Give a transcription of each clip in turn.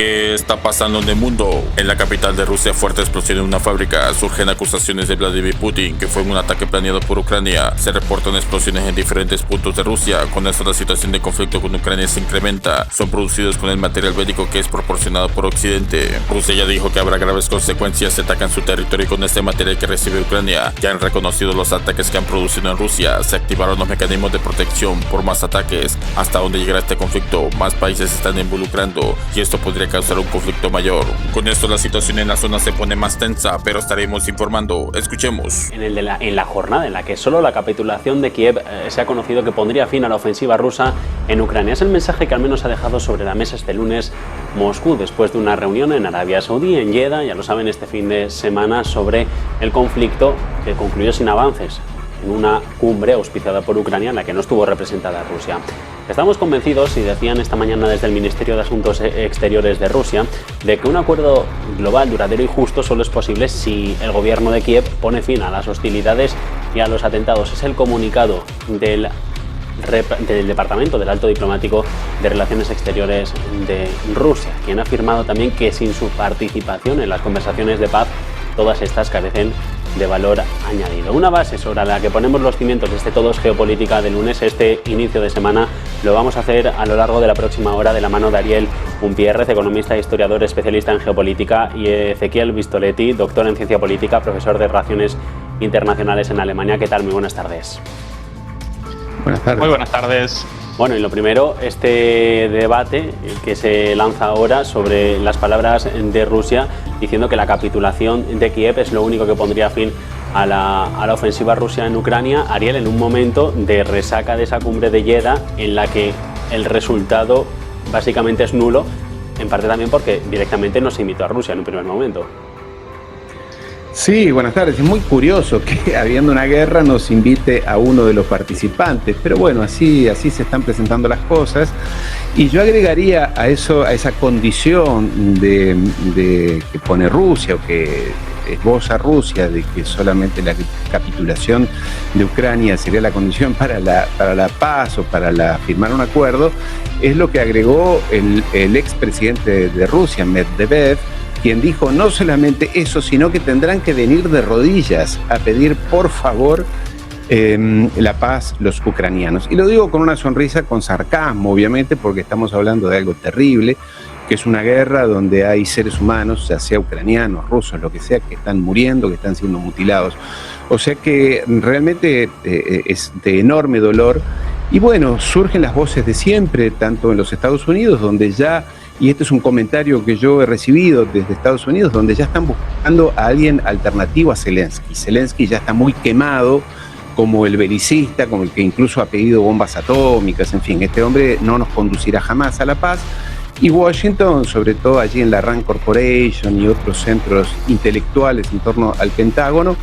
¿Qué está pasando en el mundo? En la capital de Rusia, fuerte explosión en una fábrica. Surgen acusaciones de Vladimir Putin que fue un ataque planeado por Ucrania. Se reportan explosiones en diferentes puntos de Rusia. Con esto la situación de conflicto con Ucrania se incrementa. Son producidos con el material bélico que es proporcionado por Occidente. Rusia ya dijo que habrá graves consecuencias si atacan su territorio con este material que recibe Ucrania. Ya han reconocido los ataques que han producido en Rusia. Se activaron los mecanismos de protección por más ataques. Hasta donde llegará este conflicto, más países se están involucrando y esto podría causar un conflicto mayor. Con esto la situación en la zona se pone más tensa, pero estaremos informando. Escuchemos. En la jornada en la que solo la capitulación de Kiev se ha conocido que pondría fin a la ofensiva rusa en Ucrania. Es el mensaje que al menos ha dejado sobre la mesa este lunes Moscú después de una reunión en Arabia Saudí, en Jeddah, ya lo saben, este fin de semana sobre el conflicto que concluyó sin avances en una cumbre auspiciada por Ucrania en la que no estuvo representada Rusia. Estamos convencidos, y decían esta mañana desde el Ministerio de Asuntos Exteriores de Rusia, de que un acuerdo global, duradero y justo solo es posible si el gobierno de Kiev pone fin a las hostilidades y a los atentados. Es el comunicado del Departamento del Alto Diplomático de Relaciones Exteriores de Rusia, quien ha afirmado también que sin su participación en las conversaciones de paz, todas estas carecen de valor añadido. Una base sobre la que ponemos los cimientos de este Todos Geopolítica de lunes, este inicio de semana, lo vamos a hacer a lo largo de la próxima hora de la mano de Ariel Unpierrez, economista, historiador, especialista en geopolítica, y Ezequiel Vistoletti, doctor en ciencia política, profesor de Relaciones Internacionales en Alemania. ¿Qué tal? Muy buenas tardes. Buenas tardes. Muy buenas tardes. Bueno, y lo primero, este debate que se lanza ahora sobre las palabras de Rusia diciendo que la capitulación de Kiev es lo único que pondría fin a la ofensiva rusa en Ucrania. Ariel, en un momento de resaca de esa cumbre de Jeddah en la que el resultado básicamente es nulo, en parte también porque directamente no se invitó a Rusia en un primer momento. Sí, buenas tardes. Es muy curioso que habiendo una guerra nos invite a uno de los participantes, pero bueno, así se están presentando las cosas. Y yo agregaría a eso, a esa condición de que pone Rusia o que esboza Rusia de que solamente la capitulación de Ucrania sería la condición para la paz o para firmar un acuerdo, es lo que agregó el expresidente de Rusia, Medvedev, quien dijo no solamente eso, sino que tendrán que venir de rodillas a pedir por favor la paz los ucranianos. Y lo digo con una sonrisa, con sarcasmo, obviamente, porque estamos hablando de algo terrible, que es una guerra donde hay seres humanos, ya sea ucranianos, rusos, lo que sea, que están muriendo, que están siendo mutilados. O sea que realmente es de enorme dolor. Y bueno, surgen las voces de siempre, tanto en los Estados Unidos, donde ya, y este es un comentario que yo he recibido desde Estados Unidos, donde ya están buscando a alguien alternativo a Zelensky. Zelensky ya está muy quemado como el belicista, como el que incluso ha pedido bombas atómicas, en fin, este hombre no nos conducirá jamás a la paz. Y Washington, sobre todo allí en la Rand Corporation y otros centros intelectuales en torno al Pentágono,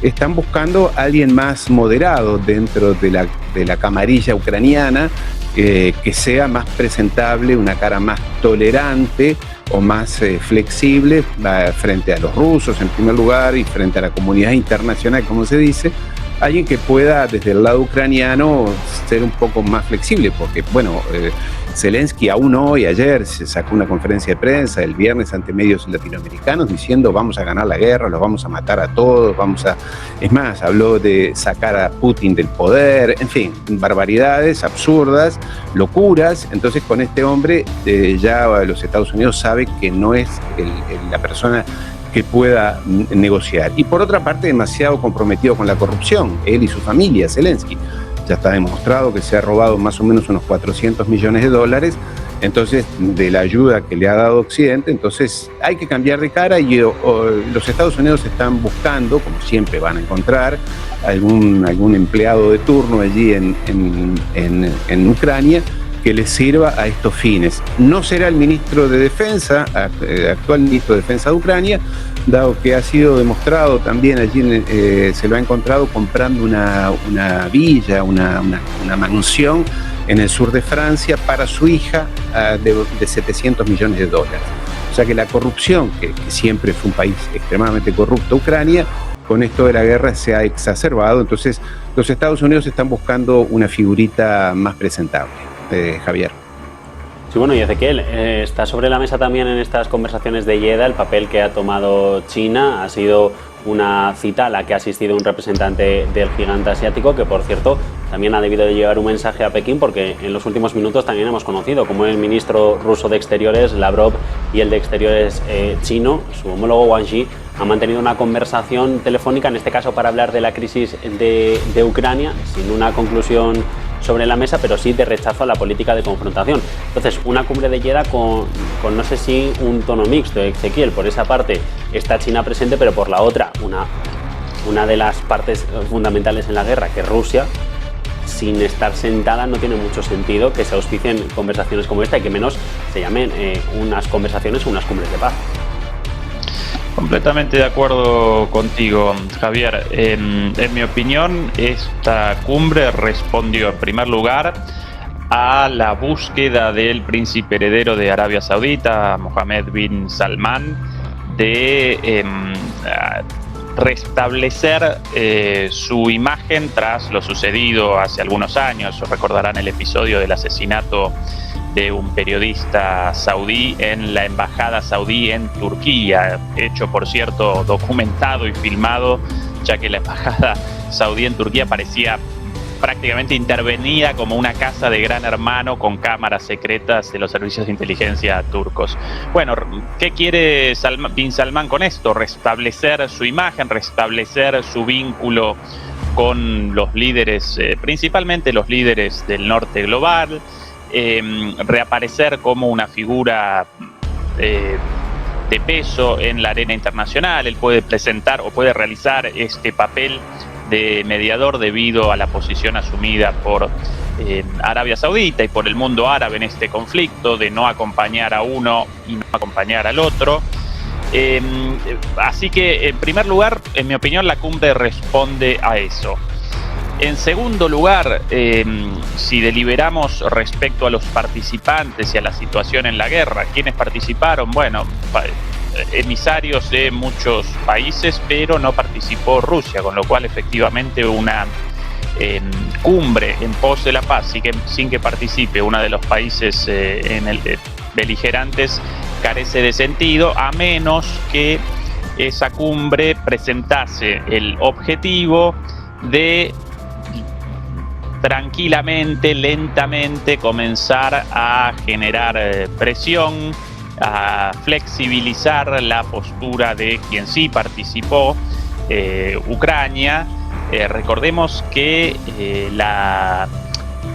están buscando a alguien más moderado dentro de la camarilla ucraniana, que sea más presentable, una cara más tolerante o más flexible frente a los rusos en primer lugar y frente a la comunidad internacional, como se dice, alguien que pueda desde el lado ucraniano ser un poco más flexible, porque bueno, Zelensky aún hoy, ayer, se sacó una conferencia de prensa el viernes ante medios latinoamericanos diciendo vamos a ganar la guerra, los vamos a matar a todos, es más, habló de sacar a Putin del poder, en fin, barbaridades absurdas, locuras. Entonces con este hombre ya los Estados Unidos sabe que no es la persona que pueda negociar. Y por otra parte, demasiado comprometido con la corrupción, él y su familia, Zelensky. Ya está demostrado que se ha robado más o menos unos $400 millones, entonces, de la ayuda que le ha dado Occidente. Entonces hay que cambiar de cara y los Estados Unidos están buscando, como siempre van a encontrar, algún empleado de turno allí en Ucrania que les sirva a estos fines. No será el ministro de Defensa, actual ministro de Defensa de Ucrania, dado que ha sido demostrado también allí, se lo ha encontrado comprando una villa, una mansión en el sur de Francia para su hija de $700 millones. O sea que la corrupción, que siempre fue un país extremadamente corrupto, Ucrania, con esto de la guerra se ha exacerbado. Entonces los Estados Unidos están buscando una figurita más presentable. Javier. Sí, bueno, y Ezequiel, está sobre la mesa también en estas conversaciones de Jeddah el papel que ha tomado China. Ha sido una cita a la que ha asistido un representante del gigante asiático, que por cierto también ha debido de llevar un mensaje a Pekín, porque en los últimos minutos también hemos conocido como el ministro ruso de Exteriores, Lavrov, y el de Exteriores chino, su homólogo Wang Yi, han mantenido una conversación telefónica, en este caso para hablar de la crisis de Ucrania, sin una conclusión sobre la mesa, pero sí de rechazo a la política de confrontación. Entonces, una cumbre de Jeddah con no sé si un tono mixto, Ezequiel. Por esa parte está China presente, pero por la otra, una de las partes fundamentales en la guerra, que es Rusia, sin estar sentada no tiene mucho sentido que se auspicien conversaciones como esta y que menos se llamen unas conversaciones o unas cumbres de paz. Completamente de acuerdo contigo, Javier. En mi opinión, esta cumbre respondió en primer lugar a la búsqueda del príncipe heredero de Arabia Saudita, Mohammed bin Salman, de restablecer su imagen tras lo sucedido hace algunos años. Recordarán el episodio del asesinato de un periodista saudí en la embajada saudí en Turquía, hecho por cierto documentado y filmado, ya que la embajada saudí en Turquía parecía prácticamente intervenida como una casa de Gran Hermano con cámaras secretas de los servicios de inteligencia turcos. Bueno, ¿qué quiere bin Salman con esto? Restablecer su imagen, restablecer su vínculo con los líderes, principalmente los líderes del norte global, reaparecer como una figura de peso en la arena internacional. Él puede presentar o puede realizar este papel de mediador debido a la posición asumida por Arabia Saudita y por el mundo árabe en este conflicto, de no acompañar a uno y no acompañar al otro. Así que, en primer lugar, en mi opinión, la cumbre responde a eso. En segundo lugar, si deliberamos respecto a los participantes y a la situación en la guerra, ¿quiénes participaron? Bueno, emisarios de muchos países, pero no participó Rusia, con lo cual efectivamente una cumbre en pos de la paz sin que participe uno de los países beligerantes carece de sentido, a menos que esa cumbre presentase el objetivo de tranquilamente, lentamente comenzar a generar presión, a flexibilizar la postura de quien sí participó, Ucrania. Recordemos que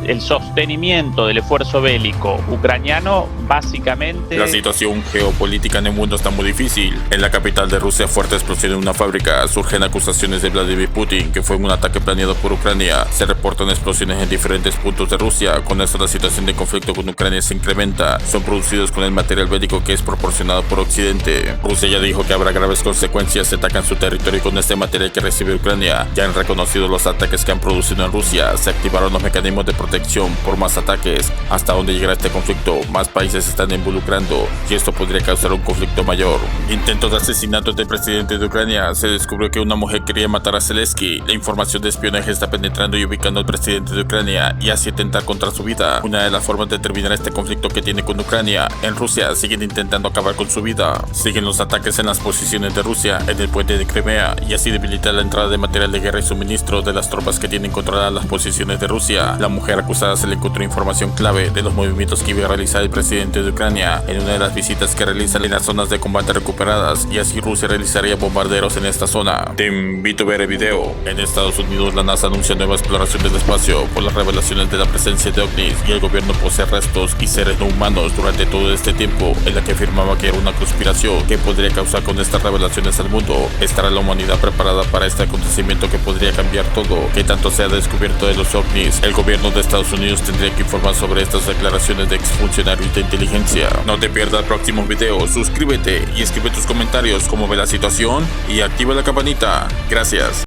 el sostenimiento del esfuerzo bélico ucraniano básicamente... La situación geopolítica en el mundo está muy difícil. En la capital de Rusia, fuerte explosión en una fábrica. Surgen acusaciones de Vladimir Putin que fue un ataque planeado por Ucrania. Se reportan explosiones en diferentes puntos de Rusia. Con esto la situación de conflicto con Ucrania se incrementa. Son producidos con el material bélico que es proporcionado por Occidente. Rusia ya dijo que habrá graves consecuencias si atacan su territorio con este material que recibe Ucrania. Ya han reconocido los ataques que han producido en Rusia. Se activaron los mecanismos de protección por más ataques. Hasta donde llegará este conflicto, más países se están involucrando y esto podría causar un conflicto mayor. Intentos de asesinato del presidente de Ucrania. Se descubrió que una mujer quería matar a Zelensky. La información de espionaje está penetrando y ubicando al presidente de Ucrania y así atentar contra su vida. Una de las formas de terminar este conflicto que tiene con Ucrania. En Rusia siguen intentando acabar con su vida. Siguen los ataques en las posiciones de Rusia en el puente de Crimea y así debilitar la entrada de material de guerra y suministro de las tropas que tienen controladas las posiciones de Rusia. La mujer acusada se le encontró información clave de los movimientos que iba a realizar el presidente de Ucrania en una de las visitas que realizan en las zonas de combate recuperadas, y así Rusia realizaría bombarderos en esta zona. Te invito a ver el video. En Estados Unidos, la NASA anuncia nueva exploración del espacio por las revelaciones de la presencia de ovnis, y el gobierno posee restos y seres no humanos durante todo este tiempo, en la que afirmaba que era una conspiración que podría causar con estas revelaciones al mundo. ¿Estará la humanidad preparada para este acontecimiento que podría cambiar todo? ¿Qué tanto se ha descubierto de los ovnis? El gobierno de Estados Unidos tendría que informar sobre estas declaraciones de exfuncionarios de inteligencia. No te pierdas el próximo video, suscríbete y escribe tus comentarios cómo ve la situación y activa la campanita. Gracias.